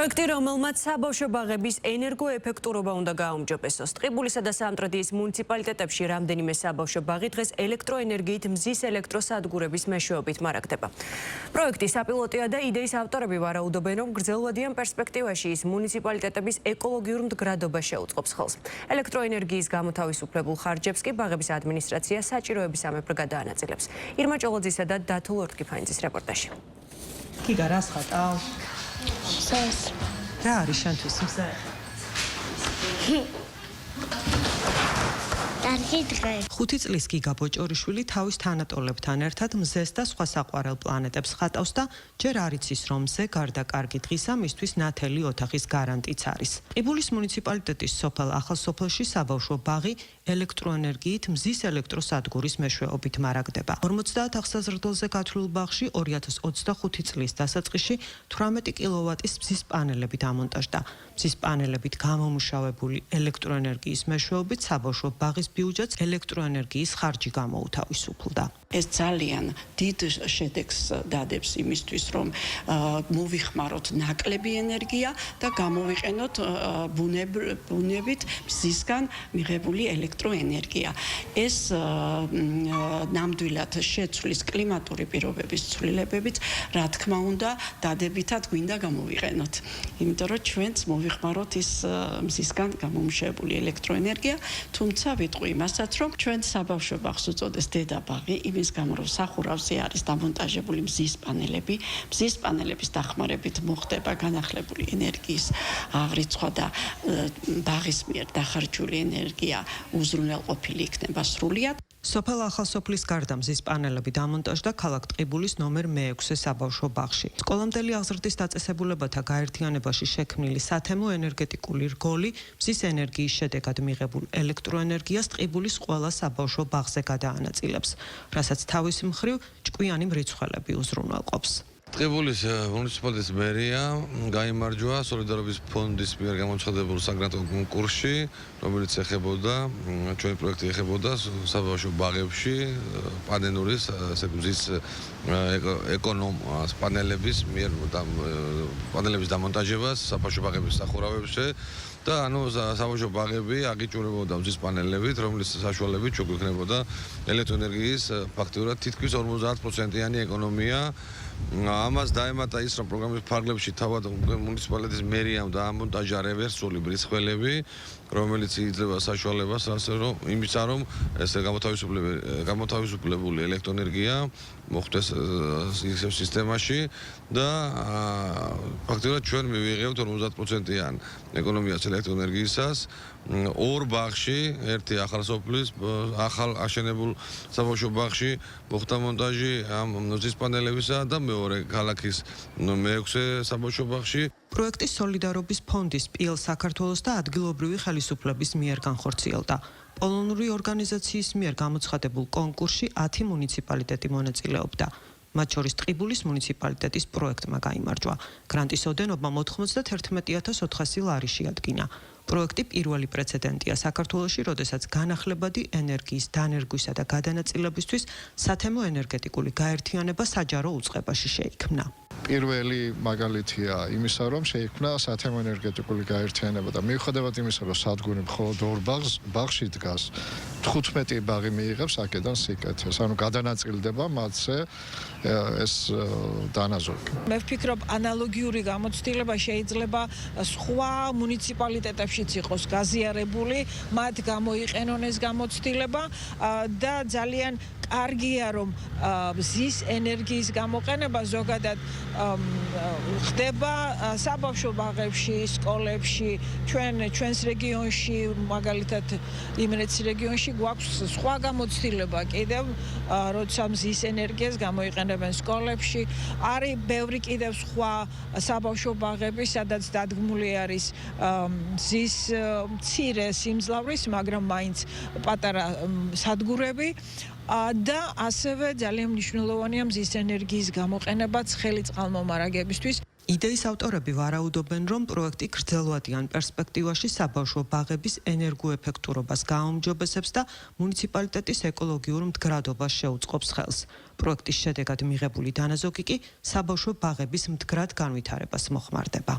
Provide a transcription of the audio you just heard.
პროექტი, რომელმაც საბავშვო ბაღების ენერგოეფექტურობა უნდა გააუმჯობესოს. ტყიბულისა და სამტრედიის მუნიციპალიტეტებში რამდენიმე საბავშვო ბაღი დღეს ელექტროენერგიით მზის ელექტროსადგურების მეშვეობით მარაგდება. პროექტი საპილოტოა და იდეის ავტორები ვარაუდობენ, რომ გრძელვადიან პერსპექტივაში ის მუნიციპალიტეტების ეკოლოგიურ მდგრადობას შეუწყობს ხელს. ელექტროენერგიის გამოთავისუფლებულ ხარჯებს კი ბაღების ადმინისტრაცია საჭიროების სამეფო გადაანაწილებს. ირმა ჭოლოძისა და დათო ლორთქიფანიძის რეპორტაჟი. გიგა რას ხატავ? Sos. რა არის შენთვის მზე? Კარგი დღე. 5 წლის გიგა ბოჭორიშვილი თავის თანატოლებთან ერთად მზეს და სხვა საყვარელ პლანეტებს ხატავს და ჯერ არ იცის, რომ მზე გარდა კარგი დღისა მისთვის ნათელი ოთახის გარანტიც არის. ყიბულის მუნიციპალიტეტის სოფელ ახალსოფელში საბავშვო ბაღი ელექტროენერგიით მზის ელექტროსადგურის მეშვეობით მარაგდება. 50 აღსაზრდელზე გათვლილ ბაღში 2025 წლის დასაწყისში 18 კილოვატის მზის პანელები დამონტაჟდა. მზის პანელებით გამომუშავებული ელექტროენერგიის მეშვეობით საბავშვო ბაღის ბიუჯეტს ელექტროენერგიის ხარჯი გამოუთავისუფლდა. ეს ძალიან დიდ შედეგს დადებს იმისთვის, რომ მოვიხმაროთ ნაკლები ენერგია და გამოვიყენოთ ბუნებით მზისგან მიღებული ელექტროენერგია. ეს ნამდვილად შეცვლის კლიმატური პირობების ცვლილებებით, რა თქმა უნდა, დადებითად გვინდა გამოვიყენოთ. იმიტომ რომ ჩვენც მოვიხმაროთ ის მზისგან გამომუშავებული ელექტროენერგია, თუმცა ვიტყვი იმასაც, რომ ჩვენ საბავშვო ბაღს უწოდეს დედა ბაღი, იმის გამო რომ სახურავზე არის დამონტაჟებული მზის პანელები, მზის პანელების დახმარებით მოხდება განახლებული ენერგიის აღრიცხვა და ბაღის მიერ დახარჯული ენერგია უზრუნველყოფილი იქნება სრულად. სოფელ ახალსოფლის გარდა მზის პანელები დამონტაჟდა ქალაქ ტყიბულის ნომერ მე-6 საბავშვო ბაღში. სკოლამდელი აღზრდის დაწესებულებათა გაერთიანებაში შექმნილი სათემო ენერგეტიკული რგოლი მზის ენერგიის შედეგად მიღებულ ელექტროენერგიას ტყიბულის ყველა საბავშვო ბაღზე გადაანაწილებს, რასაც თავის მხრივ ჭკვიანი მრიცხველები უზრუნველყოფს. ტყიბულის მუნიციპალიტეტის მერია გაიმარჯვა სოლიდარობის ფონდის მიერ გამოცხადებულ საგრანტო კონკურსში, რომელიც ეხებოდა ჩვენი პროექტი ეხებოდა საბავშვო ბაღებში პანელურის მზის ეკონომ პანელების მიერ პანელების დამონტაჟებას საბავშვო ბაღების სახურავებში და საბავშვო ბაღები აგიჭურებოდა მზის პანელებით, რომლის საშუალებით ჩვენ გვექნებოდა ელექტროენერგიის ფაქტურად თითქმის 50%-იანი ეკონომია. ამას დაემატა ის, რომ პროგრამის ფარგლებში თავად მუნიციპალიტეტის მერიამ დაამონტაჟა რევერსული მრიცხველები, რომელიც იძლევა საშუალებას იმისა, რომ ეს გამოთავისუფლებული ელექტროენერგია მოხვდეს სისტემაში და ფაქტობრივად ჩვენ მივიღებთ 50%-იან ეკონომიას ელექტროენერგიისას. ორ ბაღში, ერთი ახალსოფლის ახალ აშენებულ საბავშვო ბაღში მოხდა მონტაჟი ამ მზის პანელებისა და მეორე ქალაქის მე-6 საბავშვო ბაღში. პროექტი სოლიდარობის ფონდის პიელ საქართველოს და ადგილობრივი ხელისუფლების მიერ განხორციელდა. პოლონური ორგანიზაციის მიერ გამოცხადებულ კონკურსში 10 მუნიციპალიტეტი მონაწილეობდა. მათ შორის ტყიბულის მუნიციპალიტეტის პროექტმა გაიმარჯვა. გრანტის ოდენობა 91,400 ლარი შეადგინა. პროექტი პირველი პრეცედენტია საქართველოში, როდესაც განახლებადი ენერგიის დანერგვისა და გადანაწილებისთვის სათემო ენერგეტიკული გაერთიანება საჯარო უწყებაში შეიქმნა. პირველი მაგალითია იმისა, რომ შეიქმნა სათემო ენერგეტიკული გაერთიანება და მიუხედავად იმისა, რომ სადგური მხოლოდ ორ ბაღში დგას, 15 ბაღი მიიღებს აქედან სიკეთეს. ანუ გადანაწილდება მათზე ეს დანაზოგი. მე ვფიქრობ, ანალოგიური გამოცდილება შეიძლება სხვა მუნიციპალიტეტებშიც იყოს გაზიარებული, მათ გამოიყენონ ეს გამოცდილება და ძალიან კარგია, რომ მზის ენერგიის გამოყენება ზოგადად ხდება საბავშვო ბაღებში, სკოლებში, ჩვენს რეგიონში, მაგალითად იმერეთის რეგიონში გვაქვს სხვა გამოცდილება კიდევ, როცა მზის ენერგიას გამოიყენებენ სკოლებში. არის ბევრი კიდევ სხვა საბავშვო ბაღები, სადაც დადგმული არის მზის მცირე სიმძლავრის, მაგრამ მაინც პატარა სადგურები. და ასევე ძალიან მნიშვნელოვანია მზის ენერგიის გამოყენებაც ხელიწყალმომარაგებისთვის. იდეის ავტორები ვარაუდობენ, რომ პროექტი გრძელვადიან პერსპექტივაში საბავშვო ბაღების ენერგოეფექტურობას გააუმჯობესებს და მუნიციპალიტეტის ეკოლოგიურ მდგრადობას შეუწყობს ხელს. პროექტის შედეგად მიღებული დანაზოგი კი საბავშვო ბაღების მდგრად განვითარებას მოხმარდება.